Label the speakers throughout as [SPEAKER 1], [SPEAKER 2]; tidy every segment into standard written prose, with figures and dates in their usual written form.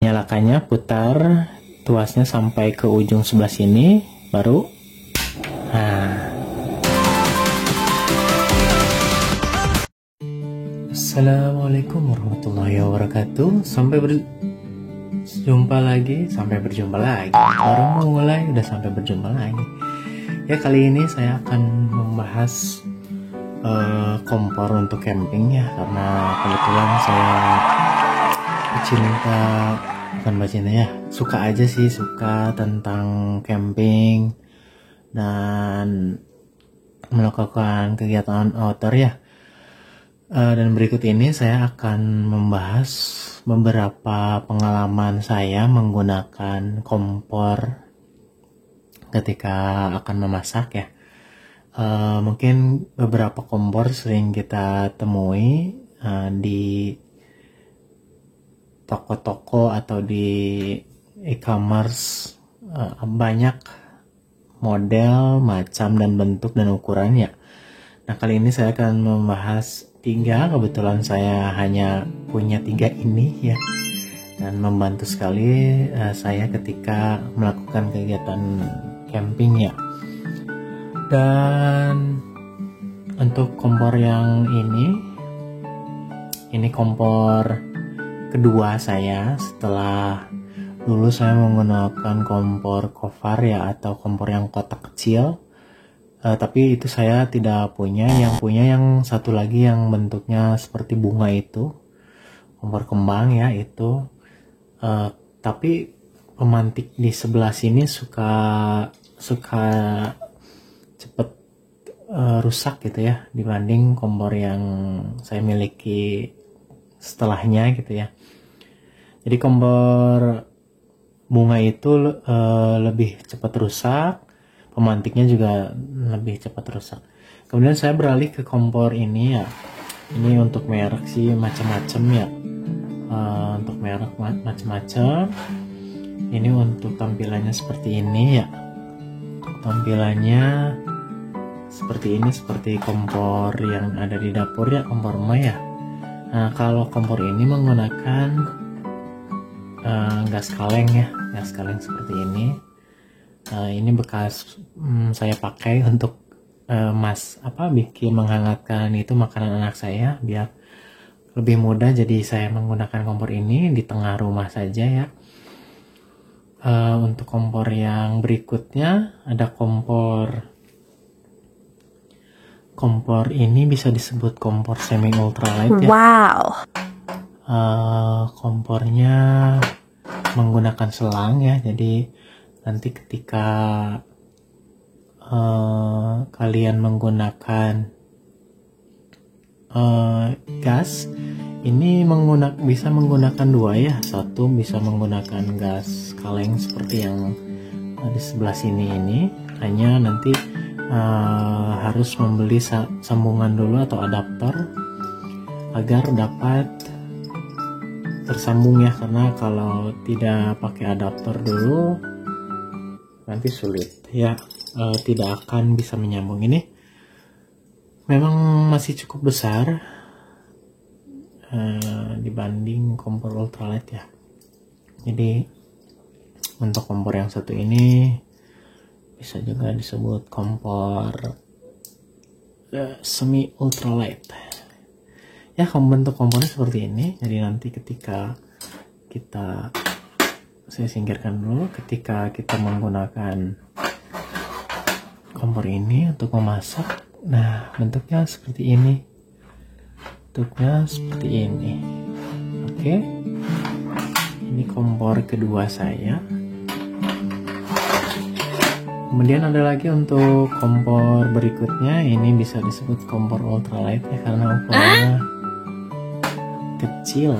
[SPEAKER 1] Nyalakannya, putar tuasnya sampai ke ujung sebelah sini, baru Assalamualaikum warahmatullahi wabarakatuh. Sampai berjumpa lagi. Baru mau mulai udah sampai berjumpa lagi. Ya, kali ini saya akan membahas kompor untuk camping ya, karena kebetulan saya suka tentang camping dan melakukan kegiatan outdoor ya. Dan berikut ini saya akan membahas beberapa pengalaman saya menggunakan kompor ketika akan memasak ya. Mungkin beberapa kompor sering kita temui di toko-toko atau di e-commerce, banyak model, macam, dan bentuk dan ukurannya. Nah, kali ini saya akan membahas 3, kebetulan saya hanya punya 3 ini ya, dan membantu sekali saya ketika melakukan kegiatan camping ya. Dan untuk kompor yang ini kompor kedua saya setelah dulu saya menggunakan kompor Kovar ya, atau kompor yang kotak kecil. Tapi itu saya tidak punya. Yang punya yang satu lagi yang bentuknya seperti bunga itu, kompor kembang ya itu. Tapi pemantik di sebelah sini suka cepet rusak gitu ya, dibanding kompor yang saya miliki setelahnya gitu ya. Jadi kompor bunga itu lebih cepat rusak, pemantiknya juga lebih cepat rusak. Kemudian saya beralih ke kompor ini ya. Ini untuk merek sih macam-macam ya. Untuk merek macam-macam. Ini untuk tampilannya seperti ini ya. Tampilannya seperti ini, seperti kompor yang ada di dapur ya, kompor mah ya. Nah, kalau kompor ini menggunakan gas kaleng ya, gas kaleng seperti ini. Ini bekas saya pakai untuk bikin menghangatkan itu makanan anak saya biar lebih mudah. Jadi saya menggunakan kompor ini di tengah rumah saja ya. Untuk kompor yang berikutnya ada kompor ini bisa disebut kompor semi ultralight ya.
[SPEAKER 2] Wow.
[SPEAKER 1] Kompornya menggunakan selang ya, jadi nanti ketika kalian menggunakan gas ini bisa menggunakan 2 ya. Satu bisa menggunakan gas kaleng seperti yang di sebelah sini ini, hanya nanti harus membeli sambungan dulu atau adapter agar dapat tersambung ya, karena kalau tidak pakai adapter dulu nanti sulit ya, tidak akan bisa menyambung. Ini memang masih cukup besar dibanding kompor ultralight ya. Jadi untuk kompor yang satu ini bisa juga disebut kompor semi ultralight ya. Bentuk kompornya seperti ini. Jadi nanti ketika saya singkirkan dulu, ketika kita menggunakan kompor ini untuk memasak, nah bentuknya seperti ini. Oke, ini kompor kedua saya. Kemudian ada lagi untuk kompor berikutnya, ini bisa disebut kompor ultralight ya, karena ukurannya kecil.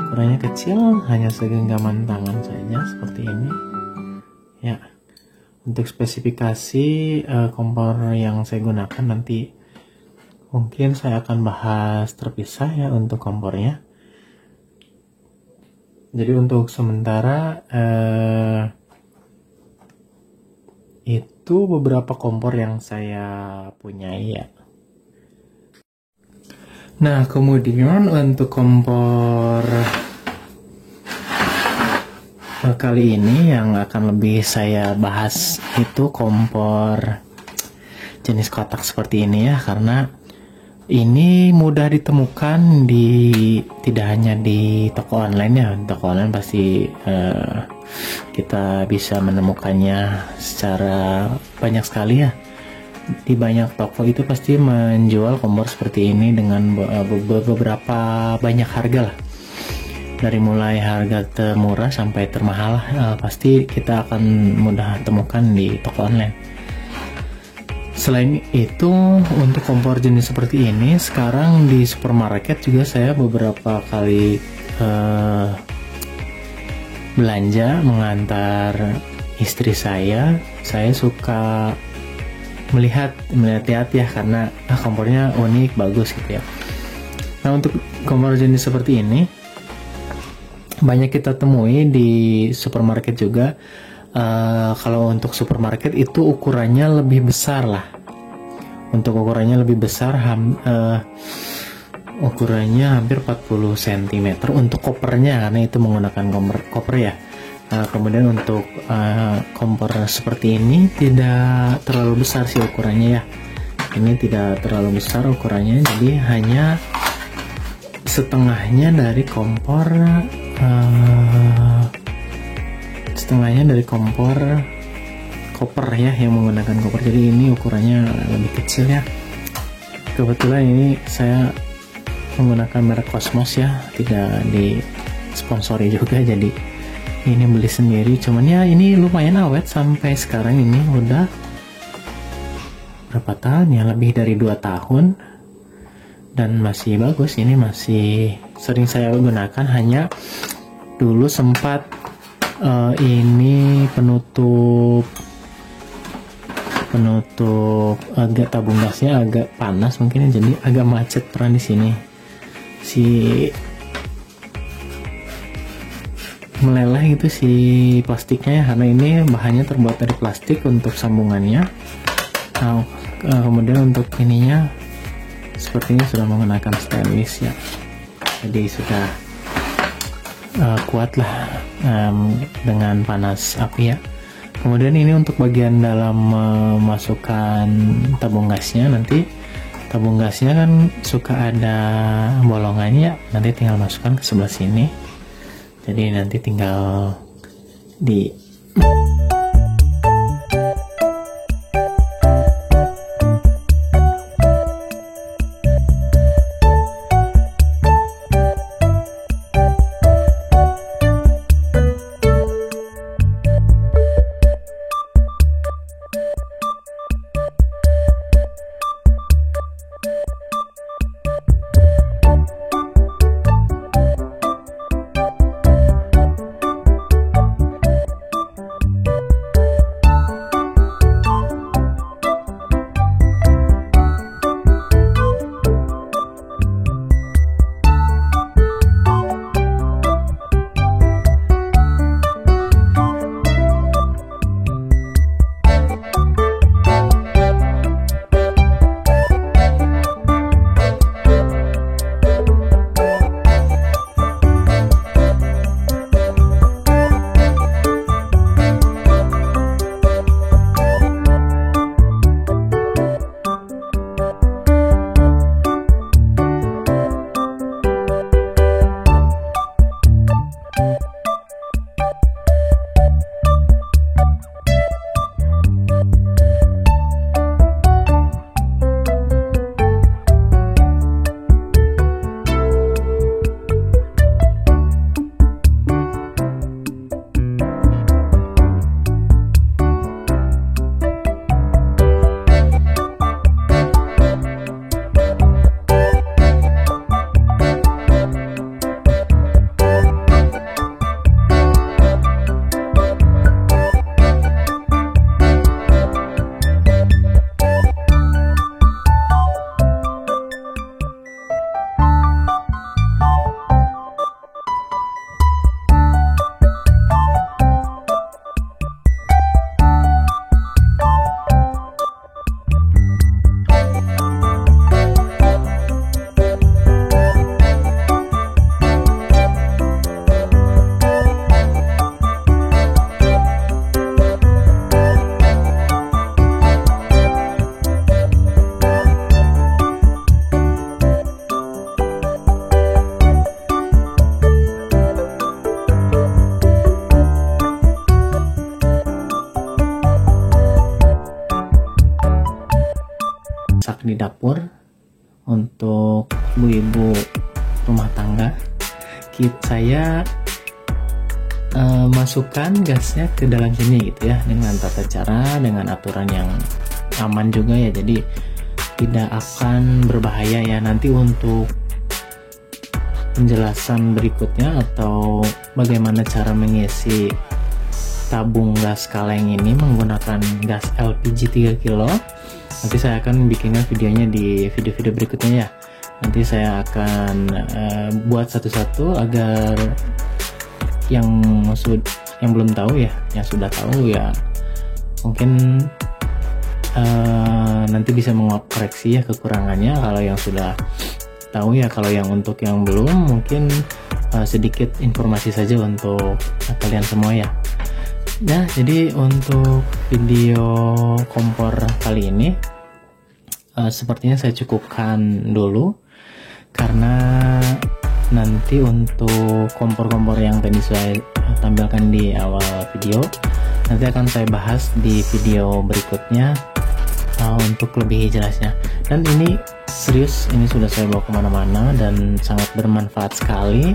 [SPEAKER 1] Ukurannya kecil, hanya segenggaman tangan saja seperti ini ya. Untuk spesifikasi kompor yang saya gunakan nanti mungkin saya akan bahas terpisah ya untuk kompornya. Jadi untuk sementara itu beberapa kompor yang saya punyai ya. Nah, kemudian untuk kompor Kali ini yang akan lebih saya bahas itu kompor jenis kotak seperti ini ya, karena ini mudah ditemukan tidak hanya di toko online ya. Toko online pasti kita bisa menemukannya secara banyak sekali ya. Di banyak toko itu pasti menjual kompor seperti ini dengan beberapa banyak harga lah. Dari mulai harga termurah sampai termahal pasti kita akan mudah temukan di toko online. Selain itu, untuk kompor jenis seperti ini sekarang di supermarket juga saya beberapa kali belanja mengantar istri saya suka melihat ya, karena kompornya unik, bagus gitu ya. Nah, untuk kompor jenis seperti ini banyak kita temui di supermarket juga. Kalau untuk supermarket itu ukurannya lebih besar lah. Untuk ukurannya lebih besar, ukurannya hampir 40 cm untuk kopernya, karena itu menggunakan koper ya. Kemudian untuk kompor seperti ini tidak terlalu besar sih ukurannya ya. Ini tidak terlalu besar ukurannya, jadi hanya setengahnya dari kompor koper ya, yang menggunakan koper. Jadi ini ukurannya lebih kecil ya. Kebetulan ini saya menggunakan merek Cosmos ya, tidak disponsori juga, jadi ini beli sendiri. Cuman ya ini lumayan awet sampai sekarang. Ini udah berapa tahun ya, lebih dari 2 tahun dan masih bagus. Ini masih sering saya gunakan. Hanya dulu sempat ini penutup agak, tabung gasnya agak panas mungkin ya, jadi agak macet peran di sini. Meleleh gitu si plastiknya ya, karena ini bahannya terbuat dari plastik untuk sambungannya. Nah, kemudian untuk ininya sepertinya sudah menggunakan stainless ya, jadi sudah kuat lah dengan panas api ya. Kemudian ini untuk bagian dalam memasukkan tabung gasnya. Nanti tabung gasnya kan suka ada bolongannya, nanti tinggal masukkan ke sebelah sini. Jadi nanti tinggal di dapur untuk ibu-ibu rumah tangga. Saya masukkan gasnya ke dalam sini gitu ya, dengan tata cara, dengan aturan yang aman juga ya, jadi tidak akan berbahaya ya. Nanti untuk penjelasan berikutnya atau bagaimana cara mengisi tabung gas kaleng ini menggunakan gas LPG 3 kilo, nanti saya akan bikinnya videonya di video-video berikutnya ya. Nanti saya akan buat satu-satu agar yang belum tahu ya, yang sudah tahu ya mungkin nanti bisa mengoreksi ya kekurangannya. Kalau yang sudah tahu ya, kalau yang untuk yang belum mungkin sedikit informasi saja untuk kalian semua ya. Nah, jadi untuk video kompor kali ini sepertinya saya cukupkan dulu, karena nanti untuk kompor-kompor yang tadi saya tampilkan di awal video nanti akan saya bahas di video berikutnya untuk lebih jelasnya. Dan ini serius, ini sudah saya bawa kemana-mana dan sangat bermanfaat sekali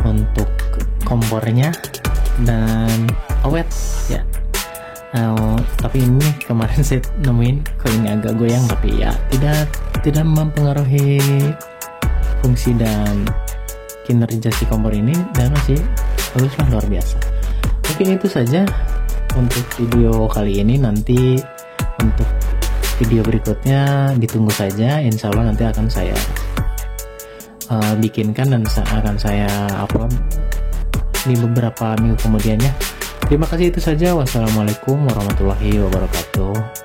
[SPEAKER 1] untuk kompornya dan awet ya. Tapi ini kemarin saya nemuin kok ini agak goyang, tapi ya tidak mempengaruhi fungsi dan kinerja si kompor ini, dan masih baguslah, luar biasa. Mungkin itu saja untuk video kali ini. Nanti untuk video berikutnya ditunggu saja, insya Allah nanti akan saya bikinkan dan akan saya upload di beberapa minggu kemudiannya. Terima kasih, itu saja. Wassalamualaikum warahmatullahi wabarakatuh.